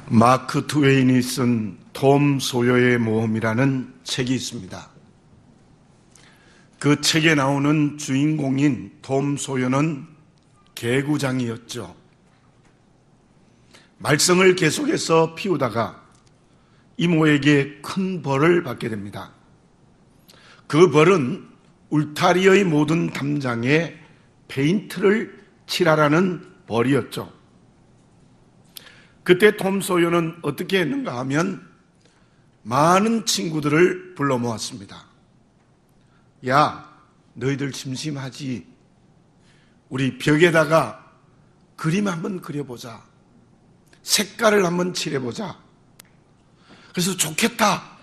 마크 트웨인이 쓴 톰 소여의 모험이라는 책이 있습니다. 그 책에 나오는 주인공인 톰 소여는 개구장이었죠. 말썽을 계속해서 피우다가 이모에게 큰 벌을 받게 됩니다. 그 벌은 울타리의 모든 담장에 페인트를 칠하라는 벌이었죠. 그때 톰 소여는 어떻게 했는가 하면 많은 친구들을 불러 모았습니다. 야, 너희들 심심하지? 우리 벽에다가 그림 한번 그려보자. 색깔을 한번 칠해보자. 그래서 좋겠다.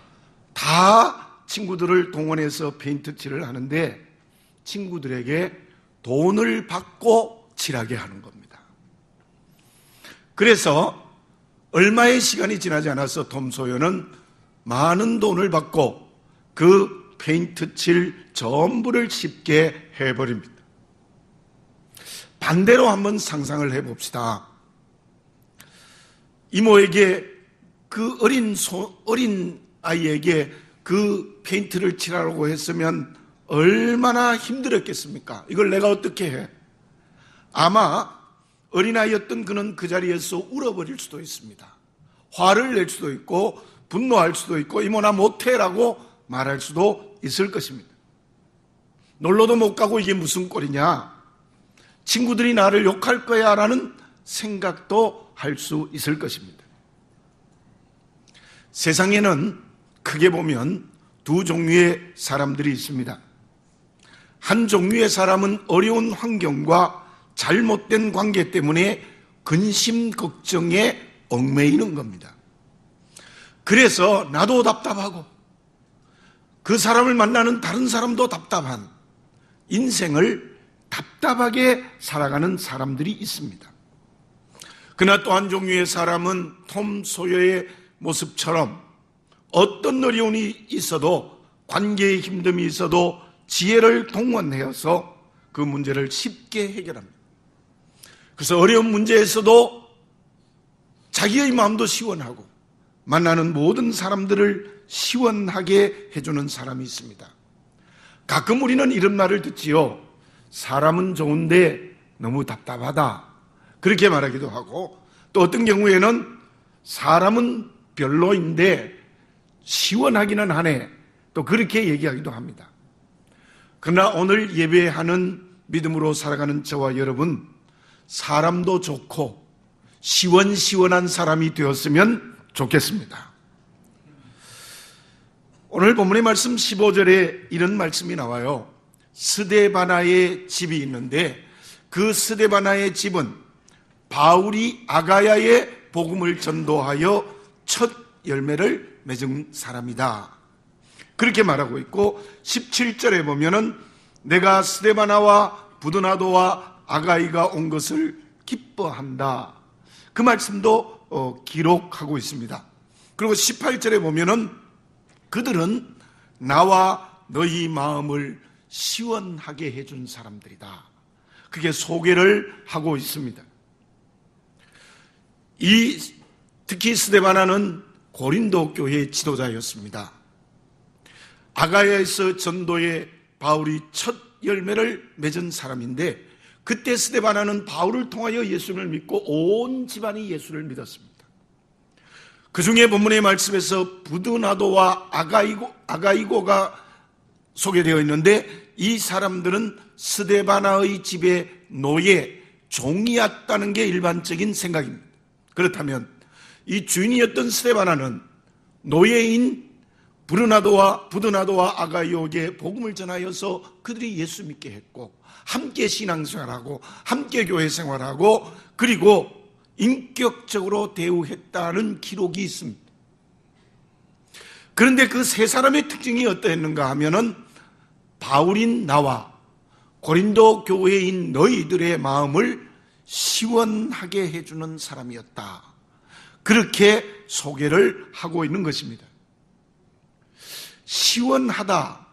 다 친구들을 동원해서 페인트 칠을 하는데 친구들에게 돈을 받고 칠하게 하는 겁니다. 그래서 얼마의 시간이 지나지 않아서 톰 소여는 많은 돈을 받고 그 페인트 칠 전부를 쉽게 해버립니다. 반대로 한번 상상을 해봅시다. 이모에게 그 어린 아이에게 그 페인트를 칠하라고 했으면 얼마나 힘들었겠습니까? 이걸 내가 어떻게 해? 아마 어린아이였던 그는 그 자리에서 울어버릴 수도 있습니다. 화를 낼 수도 있고 분노할 수도 있고 이모 나 못해라고 말할 수도 있을 것입니다. 놀러도 못 가고 이게 무슨 꼴이냐? 친구들이 나를 욕할 거야 라는 생각도 할 수 있을 것입니다. 세상에는 크게 보면 두 종류의 사람들이 있습니다. 한 종류의 사람은 어려운 환경과 잘못된 관계 때문에 근심 걱정에 얽매이는 겁니다. 그래서 나도 답답하고 그 사람을 만나는 다른 사람도 답답한 인생을 답답하게 살아가는 사람들이 있습니다. 그러나 또 한 종류의 사람은 톰 소여의 모습처럼 어떤 어려움이 있어도 관계의 힘듦이 있어도 지혜를 동원해서 그 문제를 쉽게 해결합니다. 그래서 어려운 문제에서도 자기의 마음도 시원하고 만나는 모든 사람들을 시원하게 해주는 사람이 있습니다. 가끔 우리는 이런 말을 듣지요. 사람은 좋은데 너무 답답하다. 그렇게 말하기도 하고 또 어떤 경우에는 사람은 별로인데 시원하기는 하네. 또 그렇게 얘기하기도 합니다. 그러나 오늘 예배하는 믿음으로 살아가는 저와 여러분, 사람도 좋고 시원시원한 사람이 되었으면 좋겠습니다. 오늘 본문의 말씀 15절에 이런 말씀이 나와요. 스데바나의 집이 있는데 그 스데바나의 집은 바울이 아가야에 복음을 전도하여 첫 열매를 맺은 사람이다. 그렇게 말하고 있고 17절에 보면은 내가 스데바나와 부드나도와 아가이가 온 것을 기뻐한다. 그 말씀도 기록하고 있습니다. 그리고 18절에 보면은 그들은 나와 너희 마음을 시원하게 해준 사람들이다. 그게 소개를 하고 있습니다. 특히 스데바나는 고린도 교회의 지도자였습니다. 아가야에서 전도에 바울이 첫 열매를 맺은 사람인데 그때 스데바나는 바울을 통하여 예수를 믿고 온 집안이 예수를 믿었습니다. 그 중에 본문의 말씀에서 부드나도와 아가이고가 소개되어 있는데 이 사람들은 스데바나의 집의 노예, 종이었다는 게 일반적인 생각입니다. 그렇다면 이 주인이었던 스데바나는 노예인 부드나도와 아가이오에게 복음을 전하여서 그들이 예수 믿게 했고 함께 신앙생활하고 함께 교회 생활하고 그리고 인격적으로 대우했다는 기록이 있습니다. 그런데 그 세 사람의 특징이 어떠했는가 하면은 바울인 나와 고린도 교회인 너희들의 마음을 시원하게 해주는 사람이었다. 그렇게 소개를 하고 있는 것입니다. 시원하다.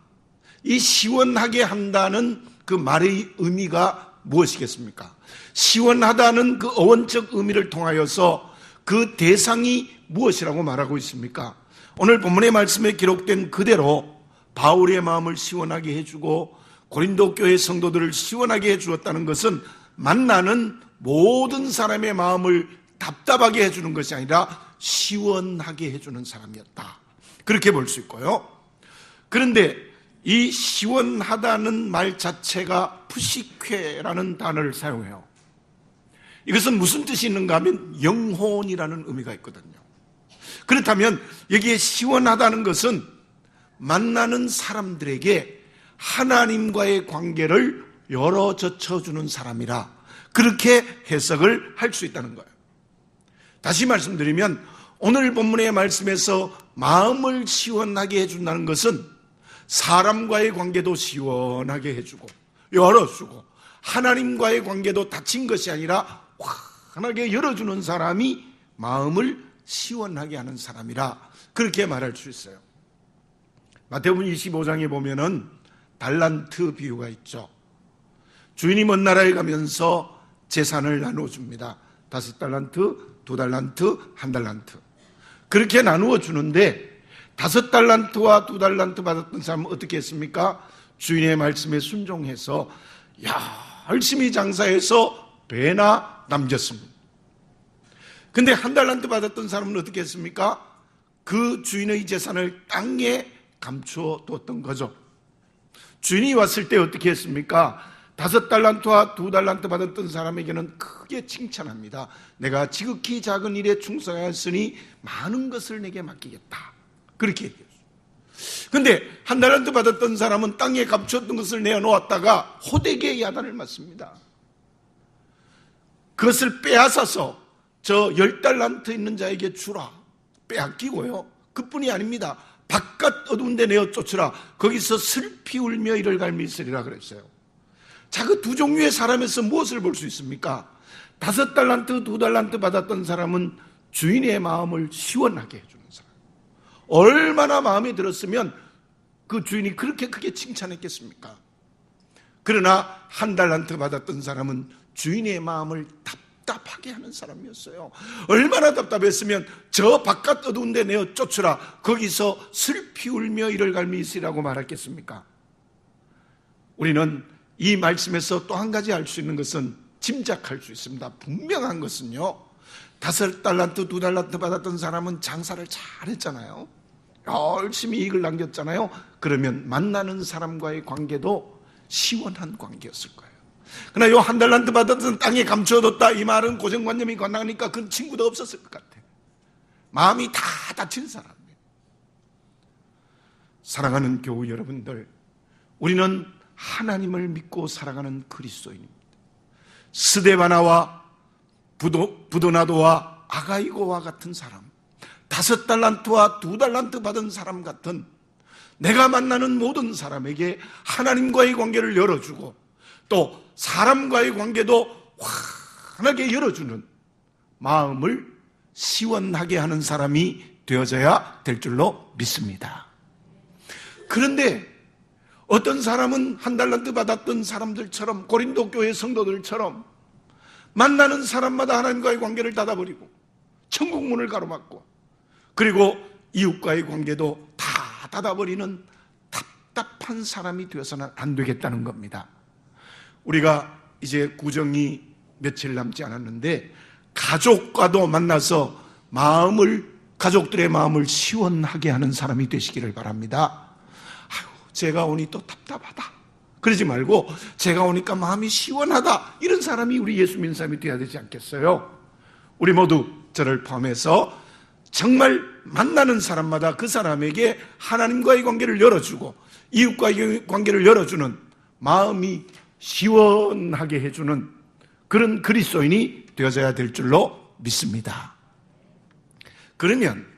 이 시원하게 한다는 그 말의 의미가 무엇이겠습니까? 시원하다는 그 어원적 의미를 통하여서 그 대상이 무엇이라고 말하고 있습니까? 오늘 본문의 말씀에 기록된 그대로 바울의 마음을 시원하게 해주고 고린도 교회 성도들을 시원하게 해주었다는 것은 만나는 모든 사람의 마음을 답답하게 해주는 것이 아니라 시원하게 해주는 사람이었다. 그렇게 볼 수 있고요. 그런데 이 시원하다는 말 자체가 푸시쾌라는 단어를 사용해요. 이것은 무슨 뜻이 있는가 하면 영혼이라는 의미가 있거든요. 그렇다면 여기에 시원하다는 것은 만나는 사람들에게 하나님과의 관계를 열어젖혀주는 사람이라 그렇게 해석을 할 수 있다는 거예요. 다시 말씀드리면 오늘 본문의 말씀에서 마음을 시원하게 해준다는 것은 사람과의 관계도 시원하게 해주고 열어주고 하나님과의 관계도 닫힌 것이 아니라 환하게 열어주는 사람이 마음을 시원하게 하는 사람이라 그렇게 말할 수 있어요. 마태복음 25장에 보면은 달란트 비유가 있죠. 주인이 먼 나라에 가면서 재산을 나누어 줍니다. 5달란트, 2달란트, 1달란트. 그렇게 나누어 주는데 5달란트와 2달란트 받았던 사람은 어떻게 했습니까? 주인의 말씀에 순종해서 열심히 장사해서 배나 남겼습니다. 근데 1달란트 받았던 사람은 어떻게 했습니까? 그 주인의 재산을 땅에 감추어 두었던 거죠. 주인이 왔을 때 어떻게 했습니까? 5달란트와 2달란트 받았던 사람에게는 크게 칭찬합니다. 내가 지극히 작은 일에 충성하였으니 많은 것을 내게 맡기겠다. 그렇게 얘기했어요. 근데 1달란트 받았던 사람은 땅에 감추었던 것을 내어놓았다가 호되게 야단을 맞습니다. 그것을 빼앗아서 저 10달란트 있는 자에게 주라. 빼앗기고요. 그뿐이 아닙니다. 바깥 어두운 데 내어 쫓으라. 거기서 슬피 울며 이를 갈미 있으리라 그랬어요. 자, 그 두 종류의 사람에서 무엇을 볼 수 있습니까? 5달란트, 2달란트 받았던 사람은 주인의 마음을 시원하게 해주는 사람. 얼마나 마음에 들었으면 그 주인이 그렇게 크게 칭찬했겠습니까? 그러나 1달란트 받았던 사람은 주인의 마음을 답답하게 하는 사람이었어요. 얼마나 답답했으면 저 바깥 어두운 데 내어 쫓으라. 거기서 슬피 울며 이를 갈미 있으리라고 말했겠습니까? 우리는 이 말씀에서 또 한 가지 알 수 있는 것은 짐작할 수 있습니다. 분명한 것은요, 5달란트, 2달란트 받았던 사람은 장사를 잘했잖아요. 열심히 이익을 남겼잖아요. 그러면 만나는 사람과의 관계도 시원한 관계였을 거예요. 그러나 요 1달란트 받았던 땅에 감춰뒀다 이 말은 고정관념이 관나니까 그 친구도 없었을 것 같아요. 마음이 다 다친 사람이에요. 사랑하는 교우 여러분들, 우리는 하나님을 믿고 살아가는 그리스도인입니다. 스데바나와 부도나도와 아가이고와 같은 사람, 5달란트와 2달란트 받은 사람 같은 내가 만나는 모든 사람에게 하나님과의 관계를 열어주고 또 사람과의 관계도 환하게 열어주는 마음을 시원하게 하는 사람이 되어져야 될 줄로 믿습니다. 그런데 어떤 사람은 1달란트 받았던 사람들처럼 고린도 교회 성도들처럼 만나는 사람마다 하나님과의 관계를 닫아버리고 천국 문을 가로막고 그리고 이웃과의 관계도 다 닫아버리는 답답한 사람이 되어서는 안 되겠다는 겁니다. 우리가 이제 구정이 며칠 남지 않았는데 가족과도 만나서 가족들의 마음을 시원하게 하는 사람이 되시기를 바랍니다. 제가 오니 또 답답하다 그러지 말고 제가 오니까 마음이 시원하다 이런 사람이 우리 예수 믿는 사람이 되어야 되지 않겠어요? 우리 모두 저를 포함해서 정말 만나는 사람마다 그 사람에게 하나님과의 관계를 열어주고 이웃과의 관계를 열어주는 마음이 시원하게 해주는 그런 그리스도인이 되어져야 될 줄로 믿습니다. 그러면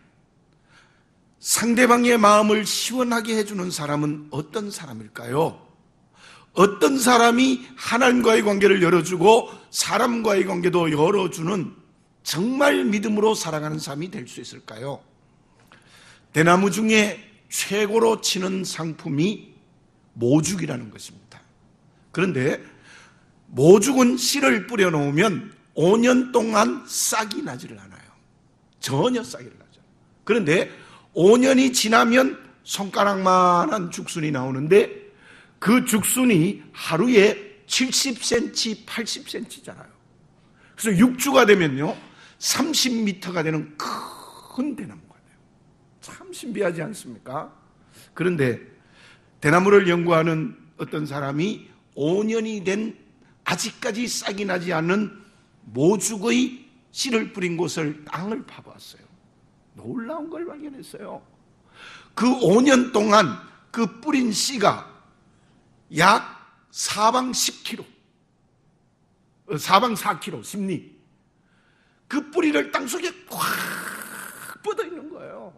상대방의 마음을 시원하게 해주는 사람은 어떤 사람일까요? 어떤 사람이 하나님과의 관계를 열어주고 사람과의 관계도 열어주는 정말 믿음으로 살아가는 사람이 될 수 있을까요? 대나무 중에 최고로 치는 상품이 모죽이라는 것입니다. 그런데 모죽은 씨를 뿌려놓으면 5년 동안 싹이 나지를 않아요. 전혀 싹이 나죠. 그런데 5년이 지나면 손가락만한 죽순이 나오는데 그 죽순이 하루에 70cm, 80cm잖아요. 그래서 6주가 되면요 30m가 되는 큰 대나무가 돼요. 참 신비하지 않습니까? 그런데 대나무를 연구하는 어떤 사람이 5년이 된 아직까지 싹이 나지 않은 모죽의 씨를 뿌린 곳을 땅을 파보았어요. 놀라운 걸 발견했어요. 그 5년 동안 그 뿌린 씨가 약 사방 10km, 사방 4km, 10리. 그 뿌리를 땅속에 꽉 뻗어 있는 거예요.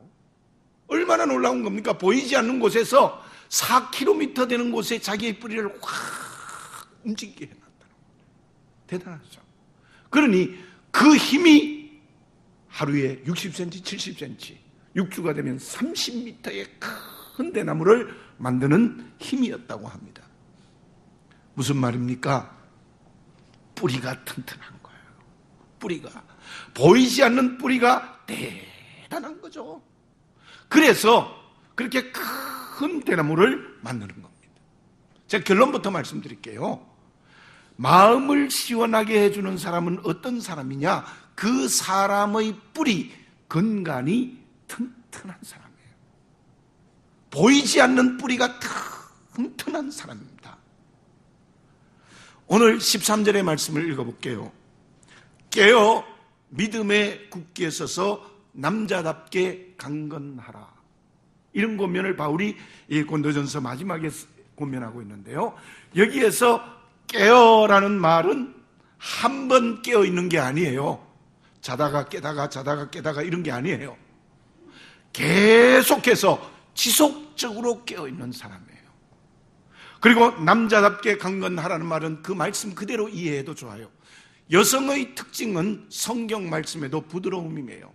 얼마나 놀라운 겁니까? 보이지 않는 곳에서 4km 되는 곳에 자기의 뿌리를 확 움직이게 해놨다는 거예요. 대단하죠. 그러니 그 힘이 하루에 60cm, 70cm, 6주가 되면 30m의 큰 대나무를 만드는 힘이었다고 합니다. 무슨 말입니까? 뿌리가 튼튼한 거예요. 뿌리가. 보이지 않는 뿌리가 대단한 거죠. 그래서 그렇게 큰 대나무를 만드는 겁니다. 제가 결론부터 말씀드릴게요. 마음을 시원하게 해주는 사람은 어떤 사람이냐? 그 사람의 뿌리, 근간이 튼튼한 사람이에요. 보이지 않는 뿌리가 튼튼한 사람입니다. 오늘 13절의 말씀을 읽어볼게요. 깨어 믿음에 굳게 서서 남자답게 강건하라. 이런 권면을 바울이 이 고린도전서 마지막에 권면하고 있는데요. 여기에서 깨어라는 말은 한 번 깨어 있는 게 아니에요. 자다가 깨다가 자다가 깨다가 이런 게 아니에요. 계속해서 지속적으로 깨어 있는 사람이에요. 그리고 남자답게 강건하라는 말은 그 말씀 그대로 이해해도 좋아요. 여성의 특징은 성경 말씀에도 부드러움이에요.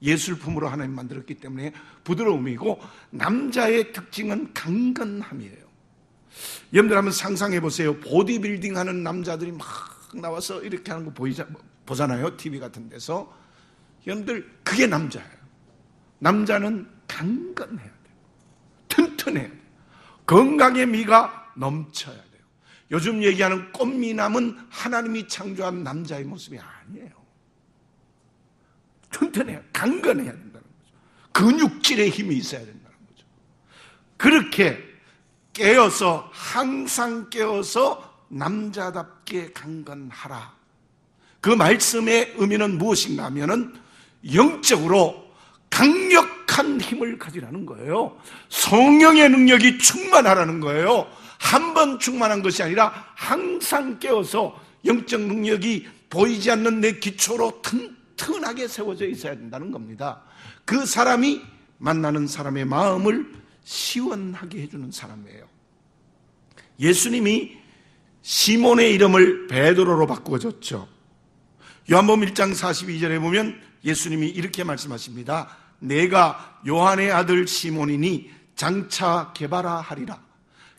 예술품으로 하나님 만들었기 때문에 부드러움이고, 남자의 특징은 강건함이에요. 여러분들 한번 상상해 보세요. 보디빌딩 하는 남자들이 막 나와서 이렇게 하는 거 보잖아요. TV 같은 데서. 여러분들 그게 남자예요. 남자는 강건해야 돼요. 튼튼해야 돼요. 건강의 미가 넘쳐야 돼요. 요즘 얘기하는 꽃미남은 하나님이 창조한 남자의 모습이 아니에요. 튼튼해야, 강건해야 된다는 거죠. 근육질의 힘이 있어야 된다는 거죠. 그렇게 깨어서, 항상 깨어서 남자답게 강건하라. 그 말씀의 의미는 무엇인가 하면은 영적으로 강력한 힘을 가지라는 거예요. 성령의 능력이 충만하라는 거예요. 한 번 충만한 것이 아니라 항상 깨어서 영적 능력이 보이지 않는 내 기초로 튼튼하게 세워져 있어야 된다는 겁니다. 그 사람이 만나는 사람의 마음을 시원하게 해주는 사람이에요. 예수님이 시몬의 이름을 베드로로 바꾸어줬죠. 요한복음 1장 42절에 보면 예수님이 이렇게 말씀하십니다. 내가 요한의 아들 시몬이니 장차 게바라 하리라.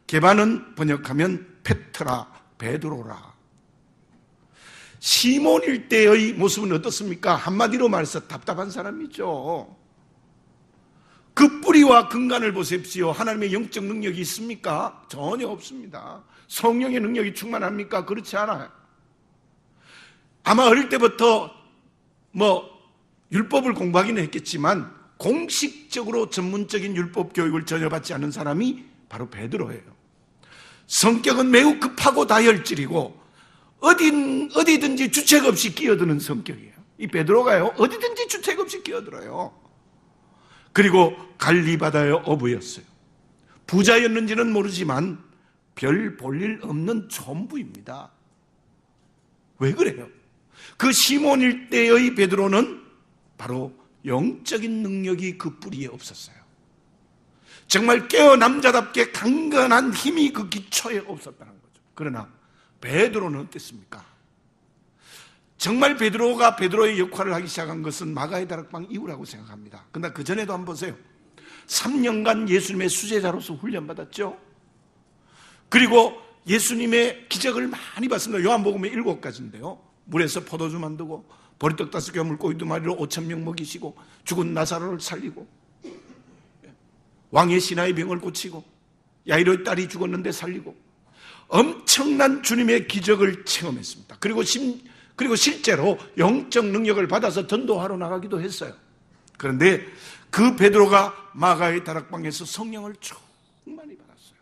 게바는 번역하면 페트라, 베드로라. 시몬일 때의 모습은 어떻습니까? 한마디로 말해서 답답한 사람이죠. 그 뿌리와 근간을 보십시오. 하나님의 영적 능력이 있습니까? 전혀 없습니다. 성령의 능력이 충만합니까? 그렇지 않아요. 아마 어릴 때부터 율법을 공부하기는 했겠지만 공식적으로 전문적인 율법 교육을 전혀 받지 않은 사람이 바로 베드로예요. 성격은 매우 급하고 다혈질이고 어디든지 주책 없이 끼어드는 성격이에요. 이 베드로가요, 어디든지 주책 없이 끼어들어요. 그리고 갈리바다의 어부였어요. 부자였는지는 모르지만 별 볼일 없는 촌부입니다. 왜 그래요? 그 시몬일 때의 베드로는 바로 영적인 능력이 그 뿌리에 없었어요. 정말 깨어 남자답게 강건한 힘이 그 기초에 없었다는 거죠. 그러나 베드로는 어땠습니까? 정말 베드로가 베드로의 역할을 하기 시작한 것은 마가의 다락방 이후라고 생각합니다. 그러나 그 전에도 한번 보세요. 3년간 예수님의 수제자로서 훈련받았죠. 그리고 예수님의 기적을 많이 봤습니다. 요한복음에 7가지인데요. 물에서 포도주 만들고 보리떡 5개 물고기 2마리로 5,000명 먹이시고 죽은 나사로를 살리고 왕의 신하의 병을 고치고 야이로의 딸이 죽었는데 살리고 엄청난 주님의 기적을 체험했습니다. 그리고 실제로 영적 능력을 받아서 전도하러 나가기도 했어요. 그런데 그 베드로가 마가의 다락방에서 성령을 충만히 받았어요.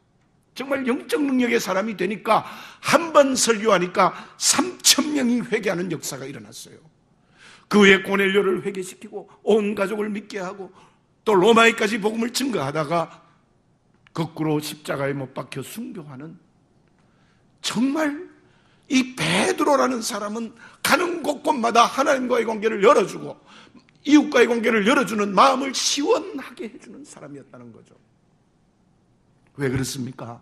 정말 영적 능력의 사람이 되니까 한 번 설교하니까 3,000명이 회개하는 역사가 일어났어요. 그 후에 고넬료를 회개시키고 온 가족을 믿게 하고 또 로마에까지 복음을 증거하다가 거꾸로 십자가에 못 박혀 순교하는, 정말 이 베드로라는 사람은 가는 곳곳마다 하나님과의 관계를 열어주고 이웃과의 관계를 열어주는 마음을 시원하게 해주는 사람이었다는 거죠. 왜 그렇습니까?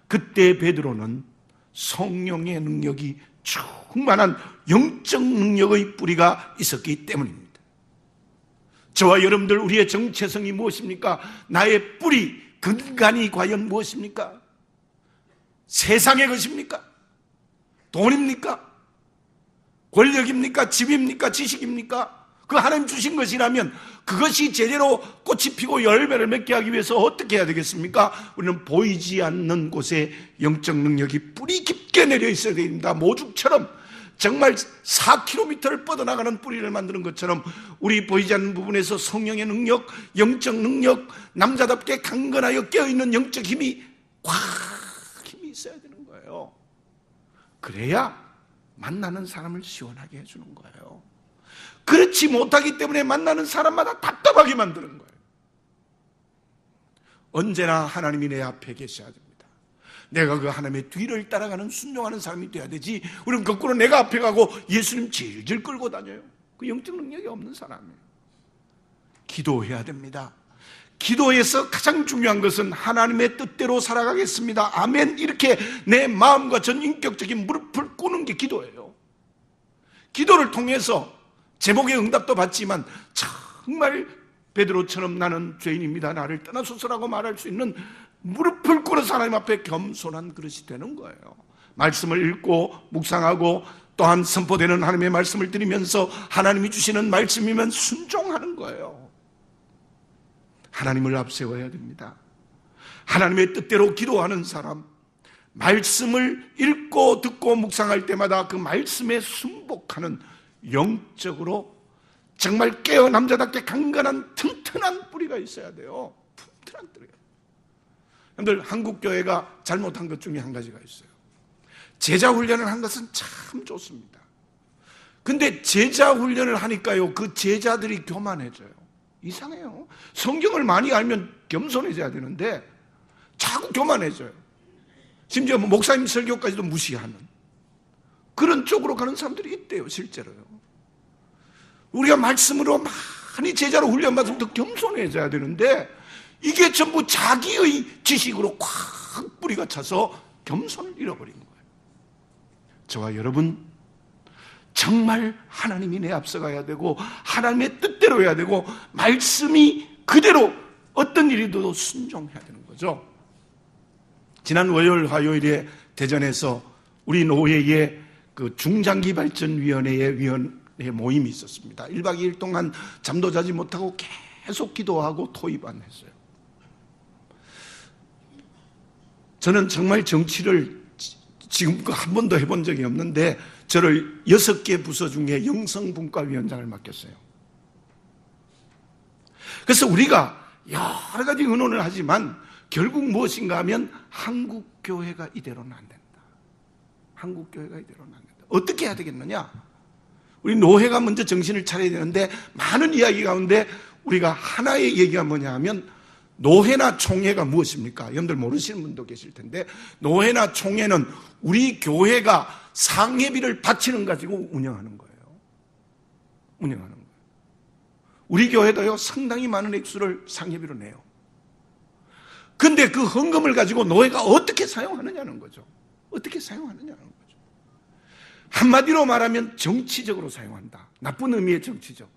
그때 베드로는 성령의 능력이 충만한 영적 능력의 뿌리가 있었기 때문입니다. 저와 여러분들, 우리의 정체성이 무엇입니까? 나의 뿌리, 근간이 과연 무엇입니까? 세상의 것입니까? 돈입니까? 권력입니까? 집입니까? 지식입니까? 그 하나님 주신 것이라면 그것이 제대로 꽃이 피고 열매를 맺게 하기 위해서 어떻게 해야 되겠습니까? 우리는 보이지 않는 곳에 영적 능력이 뿌리 깊게 내려 있어야 됩니다. 모죽처럼 정말 4km를 뻗어나가는 뿌리를 만드는 것처럼 우리 보이지 않는 부분에서 성령의 능력, 영적 능력, 남자답게 강건하여 깨어있는 영적 힘이 힘이 있어야 되는 거예요. 그래야 만나는 사람을 시원하게 해주는 거예요. 그렇지 못하기 때문에 만나는 사람마다 답답하게 만드는 거예요. 언제나 하나님이 내 앞에 계셔야 됩니다. 내가 그 하나님의 뒤를 따라가는 순종하는 사람이 돼야 되지, 우리는 거꾸로 내가 앞에 가고 예수님 질질 끌고 다녀요. 그 영적 능력이 없는 사람이에요. 기도해야 됩니다. 기도에서 가장 중요한 것은 하나님의 뜻대로 살아가겠습니다, 아멘, 이렇게 내 마음과 전인격적인 무릎을 꿇는 게 기도예요. 기도를 통해서 제목의 응답도 받지만 정말 베드로처럼 나는 죄인입니다, 나를 떠나소서라고 말할 수 있는 무릎을 꿇어서 하나님 앞에 겸손한 그릇이 되는 거예요. 말씀을 읽고 묵상하고 또한 선포되는 하나님의 말씀을 들으면서 하나님이 주시는 말씀이면 순종하는 거예요. 하나님을 앞세워야 됩니다. 하나님의 뜻대로 기도하는 사람, 말씀을 읽고 듣고 묵상할 때마다 그 말씀에 순복하는, 영적으로 정말 깨어 남자답게 강건한 튼튼한 뿌리가 있어야 돼요. 튼튼한 뿌리가. 여러분들, 한국교회가 잘못한 것 중에 한 가지가 있어요. 제자 훈련을 한 것은 참 좋습니다. 근데 제자 훈련을 하니까요, 그 제자들이 교만해져요. 이상해요. 성경을 많이 알면 겸손해져야 되는데 자꾸 교만해져요. 심지어 목사님 설교까지도 무시하는 그런 쪽으로 가는 사람들이 있대요, 실제로요. 우리가 말씀으로 많이 제자로 훈련받으면 더 겸손해져야 되는데 이게 전부 자기의 지식으로 콱 뿌리가 차서 겸손을 잃어버린 거예요. 저와 여러분, 정말 하나님이 내 앞서가야 되고 하나님의 뜻대로 해야 되고 말씀이 그대로 어떤 일이도 순종해야 되는 거죠. 지난 월요일 화요일에 대전에서 우리 노회의 그 중장기발전위원회의 모임이 있었습니다. 1박 2일 동안 잠도 자지 못하고 계속 기도하고 토의반 했어요. 저는 정말 정치를 지금껏 한 번도 해본 적이 없는데 저를 6개 부서 중에 영성분과위원장을 맡겼어요. 그래서 우리가 여러 가지 의논을 하지만 결국 무엇인가 하면 한국교회가 이대로는 안 된다. 한국교회가 이대로는 안 된다. 어떻게 해야 되겠느냐? 우리 노회가 먼저 정신을 차려야 되는데 많은 이야기 가운데 우리가 하나의 얘기가 뭐냐 하면 노회나 총회가 무엇입니까? 여러분들 모르시는 분도 계실 텐데 노회나 총회는 우리 교회가 상회비를 바치는 가지고 운영하는 거예요. 운영하는 거예요. 우리 교회도요 상당히 많은 액수를 상회비로 내요. 근데 그 헌금을 가지고 노회가 어떻게 사용하느냐는 거죠. 어떻게 사용하느냐는 거죠. 한마디로 말하면 정치적으로 사용한다. 나쁜 의미의 정치적.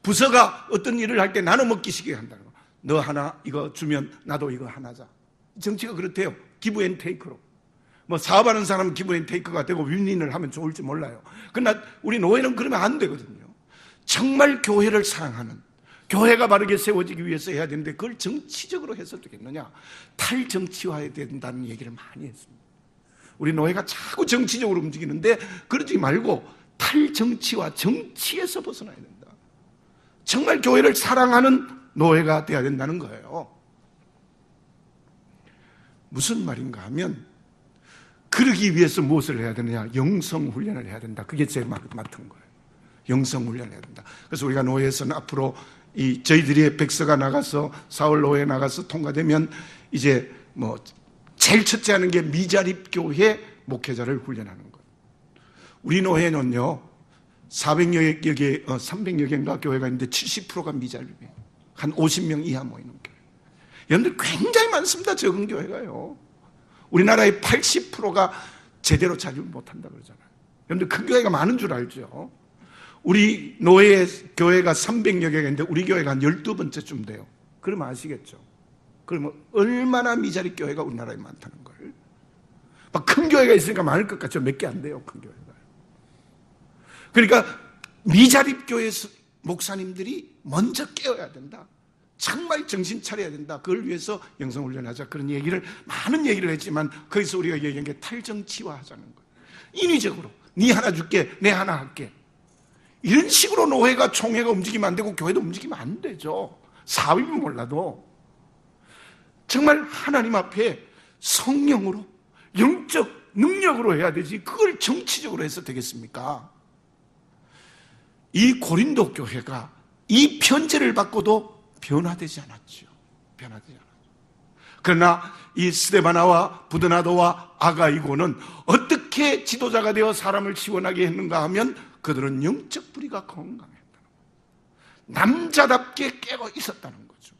부서가 어떤 일을 할 때 나눠 먹기식에 한다는 거. 너 하나 이거 주면 나도 이거 하나자. 정치가 그렇대요. 기브 앤 테이크로. 뭐 사업하는 사람은 기본인 테이크가 되고 윈윈을 하면 좋을지 몰라요. 그러나 우리 노예는 그러면 안 되거든요. 정말 교회를 사랑하는, 교회가 바르게 세워지기 위해서 해야 되는데 그걸 정치적으로 해서 되겠느냐? 탈정치화해야 된다는 얘기를 많이 했습니다. 우리 노예가 자꾸 정치적으로 움직이는데 그러지 말고 탈정치와 정치에서 벗어나야 된다. 정말 교회를 사랑하는 노예가 돼야 된다는 거예요. 무슨 말인가 하면 그러기 위해서 무엇을 해야 되느냐? 영성훈련을 해야 된다. 그게 제일 맡은 거예요. 영성훈련을 해야 된다. 그래서 우리가 노예에서는 앞으로 저희들이 백서가 나가서 사월 노예 나가서 통과되면 이제 뭐 제일 첫째 하는 게 미자립교회 목회자를 훈련하는 거예요. 우리 노예는요 300여 개인가 교회가 있는데 70%가 미자립이에요. 한 50명 이하 모이는 교회. 여러분들 굉장히 많습니다. 적은 교회가요. 우리나라의 80%가 제대로 자립 못한다 그러잖아요. 여러분들 큰 교회가 많은 줄 알죠? 우리 노예 교회가 300여 개가 있는데 우리 교회가 한 12번째쯤 돼요. 그러면 아시겠죠? 그러면 얼마나 미자립 교회가 우리나라에 많다는 걸. 막 큰 교회가 있으니까 많을 것 같죠? 몇 개 안 돼요, 큰 교회가. 그러니까 미자립 교회 목사님들이 먼저 깨어야 된다. 정말 정신 차려야 된다. 그걸 위해서 영성훈련하자. 그런 얘기를, 많은 얘기를 했지만 거기서 우리가 얘기한 게 탈정치화 하자는 거예요. 인위적으로 네 하나 줄게, 내 하나 할게. 이런 식으로 노회가, 총회가 움직이면 안 되고 교회도 움직이면 안 되죠. 사위면 몰라도. 정말 하나님 앞에 성령으로, 영적 능력으로 해야 되지 그걸 정치적으로 해서 되겠습니까? 이 고린도 교회가 이 편지를 받고도 변화되지 않았죠. 변화되지 않았죠. 그러나 이 스데바나와 부드나도와 아가이고는 어떻게 지도자가 되어 사람을 시원하게 했는가 하면 그들은 영적 뿌리가 건강했다는 거예요. 남자답게 깨어 있었다는 거죠.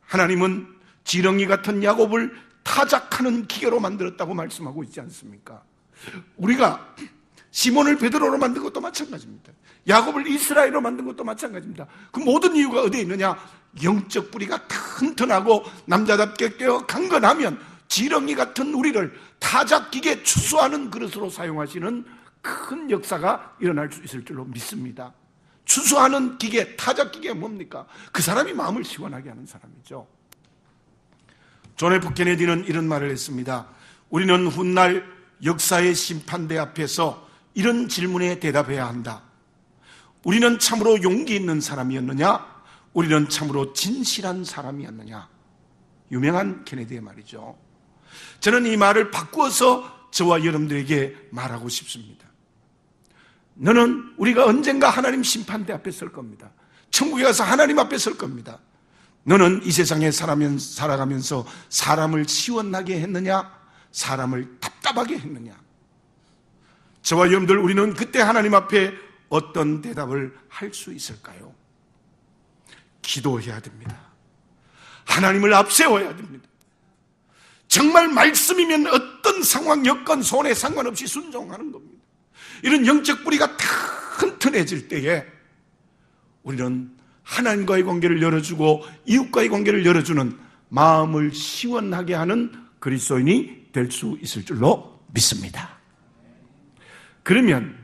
하나님은 지렁이 같은 야곱을 타작하는 기계로 만들었다고 말씀하고 있지 않습니까? 우리가 시몬을 베드로로 만든 것도 마찬가지입니다. 야곱을 이스라엘로 만든 것도 마찬가지입니다. 그 모든 이유가 어디에 있느냐? 영적 뿌리가 튼튼하고 남자답게 깨어 강건하면 지렁이 같은 우리를 타작기계 추수하는 그릇으로 사용하시는 큰 역사가 일어날 수 있을 줄로 믿습니다. 추수하는 기계, 타작기계가 뭡니까? 그 사람이 마음을 시원하게 하는 사람이죠. 존 F 케네디는 이런 말을 했습니다. 우리는 훗날 역사의 심판대 앞에서 이런 질문에 대답해야 한다. 우리는 참으로 용기 있는 사람이었느냐? 우리는 참으로 진실한 사람이었느냐? 유명한 케네디의 말이죠. 저는 이 말을 바꾸어서 저와 여러분들에게 말하고 싶습니다. 너는 우리가 언젠가 하나님 심판대 앞에 설 겁니다. 천국에 가서 하나님 앞에 설 겁니다. 너는 이 세상에 살아가면서 사람을 시원하게 했느냐? 사람을 답답하게 했느냐? 저와 여러분들, 우리는 그때 하나님 앞에 어떤 대답을 할 수 있을까요? 기도해야 됩니다. 하나님을 앞세워야 됩니다. 정말 말씀이면 어떤 상황, 여건, 손해 상관없이 순종하는 겁니다. 이런 영적 뿌리가 튼튼해질 때에 우리는 하나님과의 관계를 열어주고 이웃과의 관계를 열어주는 마음을 시원하게 하는 그리스도인이 될 수 있을 줄로 믿습니다. 그러면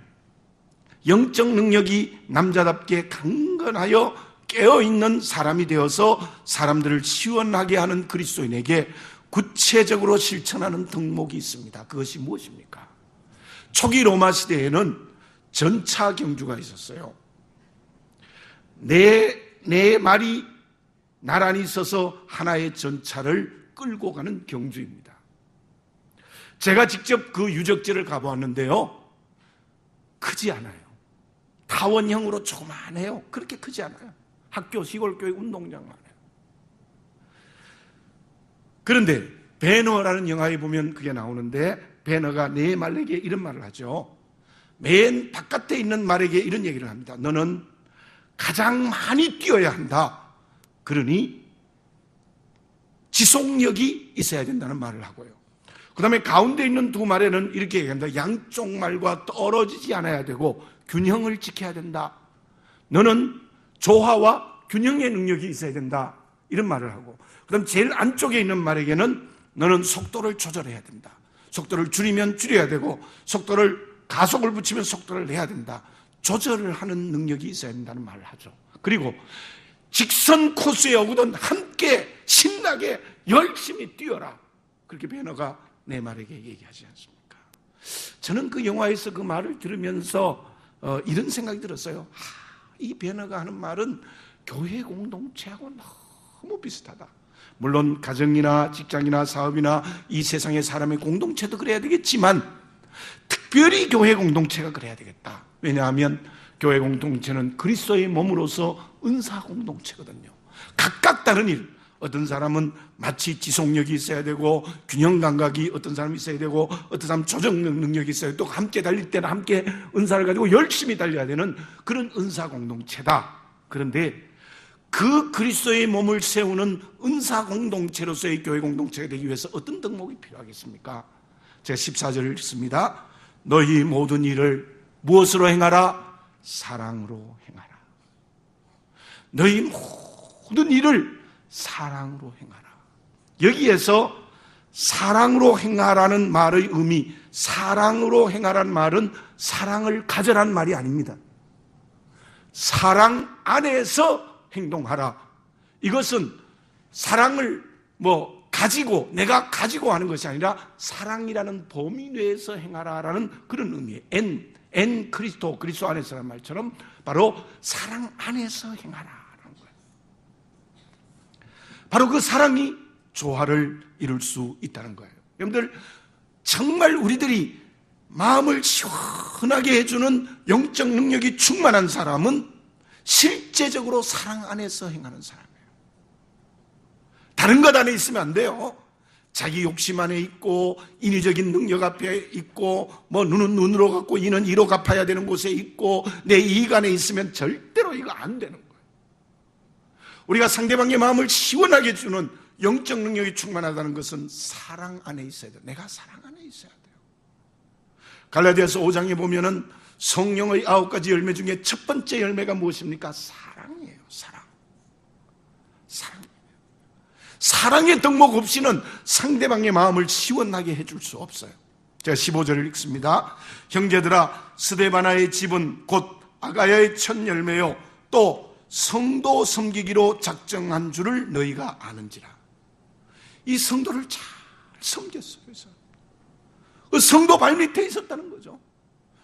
영적 능력이 남자답게 강건하여 깨어있는 사람이 되어서 사람들을 시원하게 하는 그리스도인에게 구체적으로 실천하는 덕목이 있습니다. 그것이 무엇입니까? 초기 로마 시대에는 전차 경주가 있었어요. 네 마리 나란히 서서 하나의 전차를 끌고 가는 경주입니다. 제가 직접 그 유적지를 가보았는데요, 크지 않아요. 타원형으로 조그만해요. 그렇게 크지 않아요. 학교, 시골교회 운동장만 해요. 그런데 배너라는 영화에 보면 그게 나오는데, 배너가 네 말에게 이런 말을 하죠. 맨 바깥에 있는 말에게 이런 얘기를 합니다. 너는 가장 많이 뛰어야 한다. 그러니 지속력이 있어야 된다는 말을 하고요. 그 다음에 가운데 있는 두 말에는 이렇게 얘기합니다. 양쪽 말과 떨어지지 않아야 되고 균형을 지켜야 된다. 너는 조화와 균형의 능력이 있어야 된다. 이런 말을 하고, 그 다음 제일 안쪽에 있는 말에게는 너는 속도를 조절해야 된다. 속도를 줄이면 줄여야 되고 속도를 가속을 붙이면 속도를 내야 된다. 조절을 하는 능력이 있어야 된다는 말을 하죠. 그리고 직선 코스에 오거든 함께 신나게 열심히 뛰어라. 그렇게 배너가 내 말에게 얘기하지 않습니까? 저는 그 영화에서 그 말을 들으면서 이런 생각이 들었어요. 이 배너가 하는 말은 교회 공동체하고 너무 비슷하다. 물론 가정이나 직장이나 사업이나 이 세상의 사람의 공동체도 그래야 되겠지만 특별히 교회 공동체가 그래야 되겠다. 왜냐하면 교회 공동체는 그리스도의 몸으로서 은사 공동체거든요. 각각 다른 일, 어떤 사람은 마치 지속력이 있어야 되고 균형 감각이 어떤 사람이 있어야 되고 어떤 사람은 조정 능력이 있어야 되고 또 함께 달릴 때는 함께 은사를 가지고 열심히 달려야 되는 그런 은사 공동체다. 그런데 그 그리스도의 몸을 세우는 은사 공동체로서의 교회 공동체가 되기 위해서 어떤 덕목이 필요하겠습니까? 제가 14절을 읽습니다. 너희 모든 일을 무엇으로 행하라? 사랑으로 행하라. 너희 모든 일을 사랑으로 행하라. 여기에서 사랑으로 행하라는 말의 의미, 사랑으로 행하라는 말은 사랑을 가져라는 말이 아닙니다. 사랑 안에서 행동하라. 이것은 사랑을 가지고 내가 가지고 하는 것이 아니라 사랑이라는 범위 내에서 행하라라는 그런 의미예요. 엔 그리스도 안에서라는 말처럼 바로 사랑 안에서 행하라라는 거예요. 바로 그 사랑이 조화를 이룰 수 있다는 거예요. 여러분들 정말 우리들이 마음을 시원하게 해주는 영적 능력이 충만한 사람은 실제적으로 사랑 안에서 행하는 사람이에요. 다른 것 안에 있으면 안 돼요. 자기 욕심 안에 있고 인위적인 능력 앞에 있고 눈은 눈으로 갚고 이는 이로 갚아야 되는 곳에 있고 내 이익 안에 있으면 절대로 이거 안 되는 거예요. 우리가 상대방의 마음을 시원하게 해주는 영적 능력이 충만하다는 것은 사랑 안에 있어야 돼요. 내가 사랑 안에 있어야 돼요. 갈라디아서 5장에 보면은 성령의 9가지 열매 중에 첫 번째 열매가 무엇입니까? 사랑이에요. 사랑의 덕목 없이는 상대방의 마음을 시원하게 해줄 수 없어요. 제가 15절을 읽습니다. 형제들아, 스데바나의 집은 곧 아가야의 첫 열매요 또 성도 섬기기로 작정한 줄을 너희가 아는지라. 이 성도를 잘 섬겼어요. 그래서 성도 발밑에 있었다는 거죠.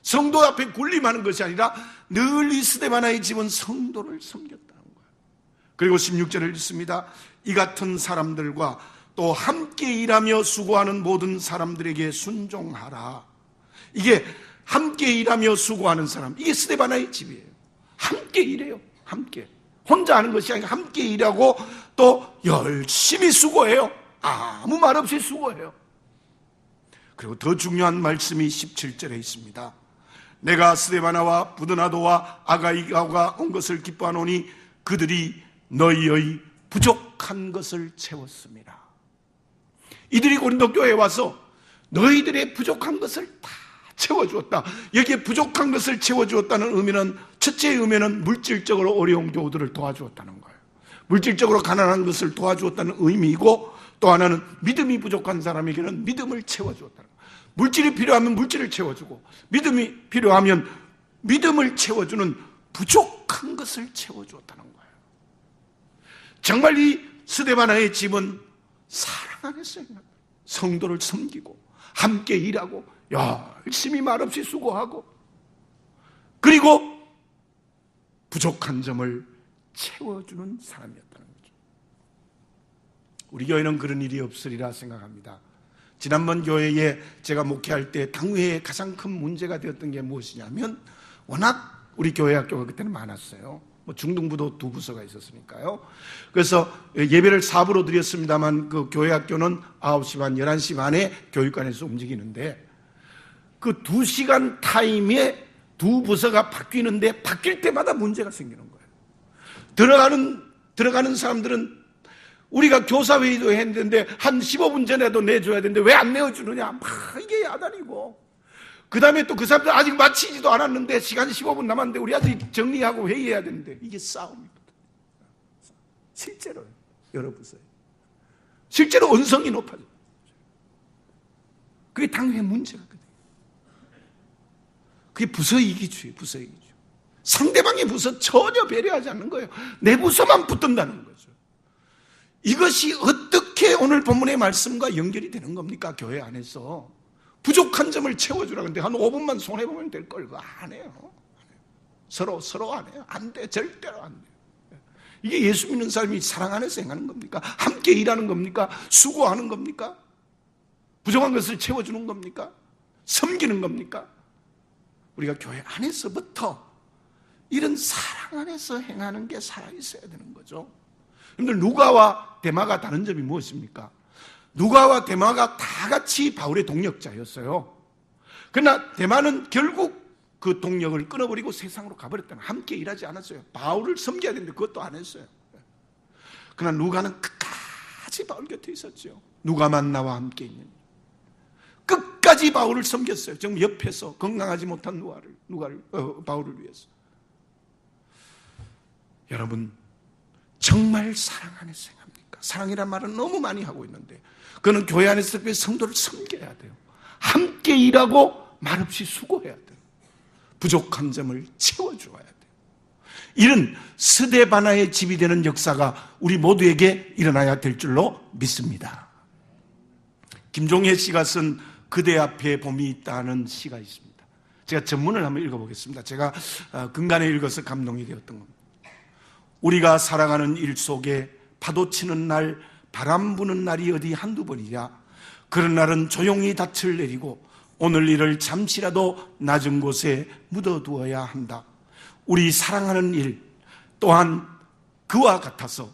성도 앞에 군림하는 것이 아니라 늘 이 스데바나의 집은 성도를 섬겼다는 거예요. 그리고 16절을 읽습니다. 이 같은 사람들과 또 함께 일하며 수고하는 모든 사람들에게 순종하라. 이게 함께 일하며 수고하는 사람, 이게 스데바나의 집이에요. 함께 일해요. 함께. 혼자 하는 것이 아니라 함께 일하고 또 열심히 수고해요. 아무 말 없이 수고해요. 그리고 더 중요한 말씀이 17절에 있습니다. 내가 스데바나와 부드나도와 아가이가가 온 것을 기뻐하노니 그들이 너희의 부족한 것을 채웠습니다. 이들이 고린도 교회에 와서 너희들의 부족한 것을 다 채워주었다. 여기에 부족한 것을 채워주었다는 의미는, 첫째 의미는 물질적으로 어려운 교우들을 도와주었다는 거예요. 물질적으로 가난한 것을 도와주었다는 의미이고, 또 하나는 믿음이 부족한 사람에게는 믿음을 채워주었다는 거예요. 물질이 필요하면 물질을 채워주고, 믿음이 필요하면 믿음을 채워주는 부족한 것을 채워주었다는 거예요. 정말 이 스데바나의 집은 사랑 안에서 성도를 섬기고 함께 일하고 열심히 말없이 수고하고 그리고 부족한 점을 채워주는 사람이었다는 거죠. 우리 교회는 그런 일이 없으리라 생각합니다. 지난번 교회에 제가 목회할 때 당회에 가장 큰 문제가 되었던 게 무엇이냐면, 워낙 우리 교회 학교가 그때는 많았어요. 중등부도 2부서가 있었으니까요. 그래서 예배를 4부로 드렸습니다만 그 교회 학교는 9시 반, 11시 반에 교육관에서 움직이는데 그 2시간 타임에 2부서가 바뀌는데 바뀔 때마다 문제가 생기는 거예요. 들어가는 사람들은 우리가 교사회의도 했는데 한 15분 전에도 내줘야 되는데 왜 안 내어주느냐, 막 이게 야단이고, 그 다음에 또 그 사람들 아직 마치지도 않았는데 시간이 15분 남았는데 우리 아직 정리하고 회의해야 되는데, 이게 싸움이거든. 실제로요. 여러 부서에 실제로 언성이 높아져요. 그게 당회 문제거든요. 그게 부서이기주의, 부서이기주의. 상대방의 부서 전혀 배려하지 않는 거예요. 내 부서만 붙든다는 거죠. 이것이 어떻게 오늘 본문의 말씀과 연결이 되는 겁니까? 교회 안에서 부족한 점을 채워주라. 근데 한 5분만 손해보면 될 걸. 그거 안 해요. 서로 안 해요. 안 돼. 절대로 안 돼. 이게 예수 믿는 사람이 사랑 안에서 행하는 겁니까? 함께 일하는 겁니까? 수고하는 겁니까? 부족한 것을 채워주는 겁니까? 섬기는 겁니까? 우리가 교회 안에서부터 이런 사랑 안에서 행하는 게 살아있어야 되는 거죠. 여러분들, 누가와 데마가 다른 점이 무엇입니까? 누가와 데마가 다 같이 바울의 동력자였어요. 그러나 데마는 결국 그 동력을 끊어버리고 세상으로 가버렸다는, 함께 일하지 않았어요. 바울을 섬겨야 되는데 그것도 안 했어요. 그러나 누가는 끝까지 바울 곁에 있었죠. 누가만 나와 함께 있는, 끝까지 바울을 섬겼어요. 지금 옆에서 건강하지 못한 바울을 위해서. 여러분, 정말 사랑 안에서 행합니까? 사랑이란 말은 너무 많이 하고 있는데, 그는 교회 안에서 특별히 성도를 섬겨야 돼요. 함께 일하고 말없이 수고해야 돼요. 부족한 점을 채워줘야 돼요. 이런 스데바나의 집이 되는 역사가 우리 모두에게 일어나야 될 줄로 믿습니다. 김종혜 씨가 쓴 그대 앞에 봄이 있다는 시가 있습니다. 제가 전문을 한번 읽어보겠습니다. 제가 근간에 읽어서 감동이 되었던 겁니다. 우리가 살아가는 일 속에 파도 치는 날, 바람 부는 날이 어디 한두 번이냐. 그런 날은 조용히 닻을 내리고 오늘 일을 잠시라도 낮은 곳에 묻어두어야 한다. 우리 사랑하는 일 또한 그와 같아서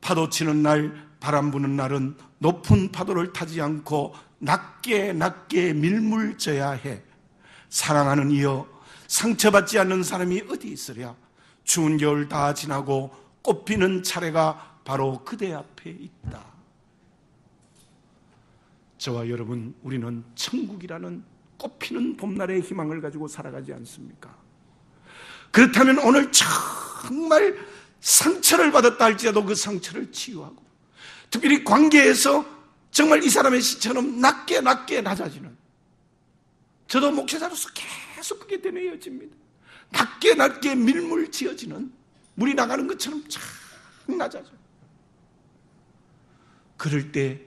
파도 치는 날, 바람 부는 날은 높은 파도를 타지 않고 낮게 밀물져야 해. 사랑하는 이여, 상처받지 않는 사람이 어디 있으랴. 추운 겨울 다 지나고 꽃피는 차례가 바로 그대 앞에 있다. 저와 여러분, 우리는 천국이라는 꽃피는 봄날의 희망을 가지고 살아가지 않습니까? 그렇다면 오늘 정말 상처를 받았다 할지라도 그 상처를 치유하고, 특별히 관계에서 정말 이 사람의 시처럼 낮게 낮아지는, 저도 목회자로서 계속 그게 되뇌어집니다. 낮게 밀물 지어지는, 물이 나가는 것처럼 착 낮아져. 그럴 때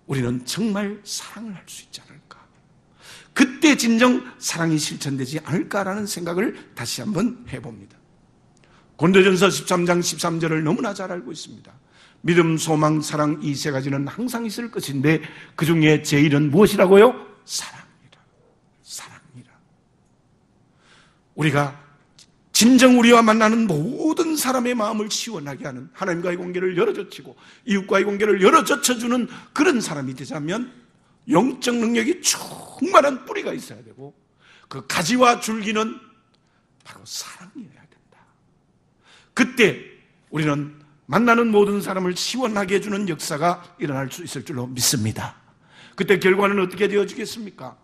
우리는 정말 사랑을 할 수 있지 않을까? 그때 진정 사랑이 실천되지 않을까라는 생각을 다시 한번 해봅니다. 고린도전서 13장 13절을 너무나 잘 알고 있습니다. 믿음, 소망, 사랑, 이 세 가지는 항상 있을 것인데 그 중에 제일은 무엇이라고요? 사랑이라. 우리가 진정 우리와 만나는 모든 사람의 마음을 시원하게 하는, 하나님과의 관계를 열어젖히고 이웃과의 관계를 열어젖혀주는 그런 사람이 되자면 영적 능력이 충만한 뿌리가 있어야 되고, 그 가지와 줄기는 바로 사랑이어야 된다. 그때 우리는 만나는 모든 사람을 시원하게 해주는 역사가 일어날 수 있을 줄로 믿습니다. 그때 결과는 어떻게 되어지겠습니까?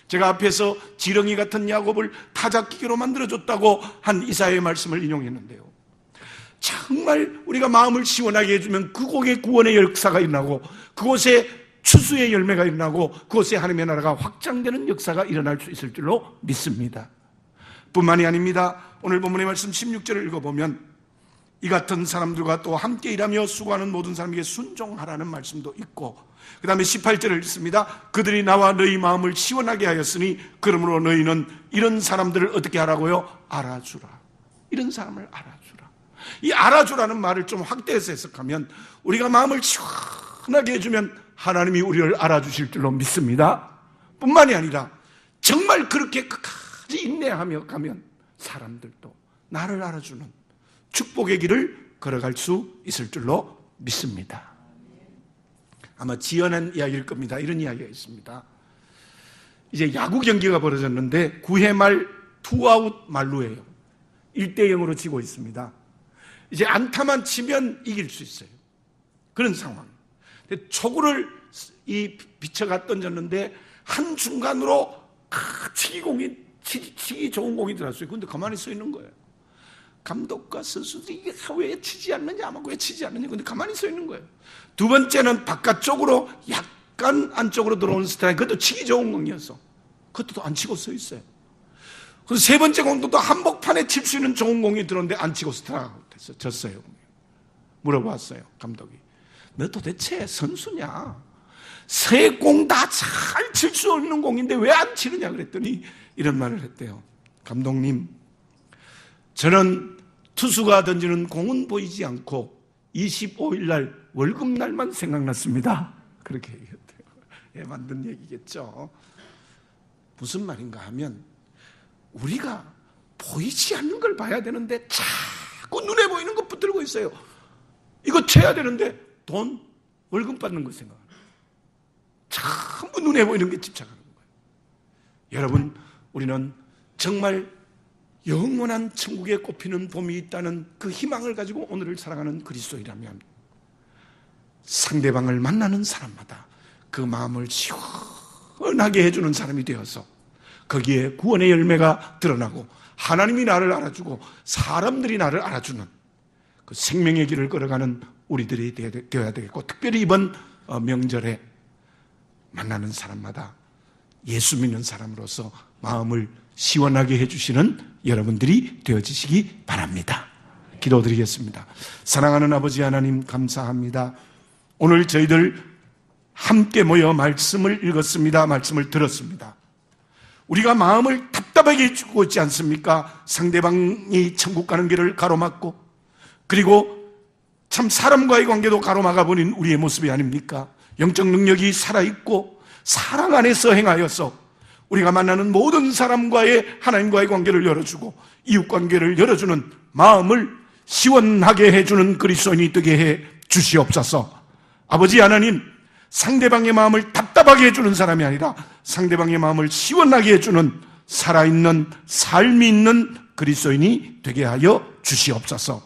제가 앞에서 지렁이 같은 야곱을 타작기계로 만들어줬다고 한 이사야의 말씀을 인용했는데요, 정말 우리가 마음을 시원하게 해주면 그곳에 구원의 역사가 일어나고, 그곳에 추수의 열매가 일어나고, 그곳에 하나님의 나라가 확장되는 역사가 일어날 수 있을 줄로 믿습니다. 뿐만이 아닙니다. 오늘 본문의 말씀 16절을 읽어보면 이 같은 사람들과 또 함께 일하며 수고하는 모든 사람에게 순종하라는 말씀도 있고, 그 다음에 18절을 읽습니다. 그들이 나와 너희 마음을 시원하게 하였으니 그러므로 너희는 이런 사람들을 어떻게 하라고요? 알아주라. 이런 사람을 알아주라. 이 알아주라는 말을 좀 확대해서 해석하면, 우리가 마음을 시원하게 해주면 하나님이 우리를 알아주실 줄로 믿습니다. 뿐만이 아니라 정말 그렇게 끝까지 인내하며 가면 사람들도 나를 알아주는 축복의 길을 걸어갈 수 있을 줄로 믿습니다. 아마 지어낸 이야기일 겁니다. 이런 이야기가 있습니다. 이제 야구 경기가 벌어졌는데 9회 말 투아웃 만루예요. 1대0으로 지고 있습니다. 이제 안타만 치면 이길 수 있어요. 그런 상황. 초구를 비쳐가 던졌는데 한순간으로 치기 좋은 공이 들어왔어요. 그런데 가만히 서 있는 거예요. 감독과 선수들이 이게 왜 치지 않느냐, 아마 왜 치지 않느냐, 근데 가만히 서 있는 거예요. 두 번째는 바깥쪽으로 약간 안쪽으로 들어오는 스트라이크, 그것도 치기 좋은 공이었어. 그것도 안 치고 서 있어요. 그래서 세 번째 공도 또 한복판에 칠 수 있는 좋은 공이 들어오는데 안 치고 스트라이크 됐어. 졌어요. 물어봤어요, 감독이. 너 도대체 선수냐? 세 공 다 잘 칠 수 없는 공인데 왜 안 치느냐 그랬더니 이런 말을 했대요. 감독님, 저는 투수가 던지는 공은 보이지 않고 25일 날 월급날만 생각났습니다. 그렇게 얘기했대요. 예, 만든 얘기겠죠. 무슨 말인가 하면 우리가 보이지 않는 걸 봐야 되는데 자꾸 눈에 보이는 것 붙들고 있어요. 이거 쳐야 되는데 돈, 월급 받는 거 생각하는 거예요. 전부 눈에 보이는 게 집착하는 거예요. 여러분, 우리는 정말 영원한 천국에 꼽히는 봄이 있다는 그 희망을 가지고 오늘을 살아가는 그리스도이라면 상대방을 만나는 사람마다 그 마음을 시원하게 해주는 사람이 되어서 거기에 구원의 열매가 드러나고 하나님이 나를 알아주고 사람들이 나를 알아주는 그 생명의 길을 걸어가는 우리들이 되어야 되겠고, 특별히 이번 명절에 만나는 사람마다 예수 믿는 사람으로서 마음을 시원하게 해주시는 여러분들이 되어지시기 바랍니다. 기도드리겠습니다. 사랑하는 아버지 하나님, 감사합니다. 오늘 저희들 함께 모여 말씀을 읽었습니다. 말씀을 들었습니다. 우리가 마음을 답답하게 해주고 있지 않습니까? 상대방이 천국 가는 길을 가로막고, 그리고 참 사람과의 관계도 가로막아 버린 우리의 모습이 아닙니까? 영적 능력이 살아있고 사랑 안에서 행하여서 우리가 만나는 모든 사람과의 하나님과의 관계를 열어주고 이웃 관계를 열어주는 마음을 시원하게 해주는 그리스도인이 되게 해 주시옵소서. 아버지 하나님, 상대방의 마음을 답답하게 해주는 사람이 아니라 상대방의 마음을 시원하게 해주는 살아있는 삶이 있는 그리스도인이 되게 하여 주시옵소서.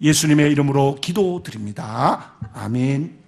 예수님의 이름으로 기도드립니다. 아멘.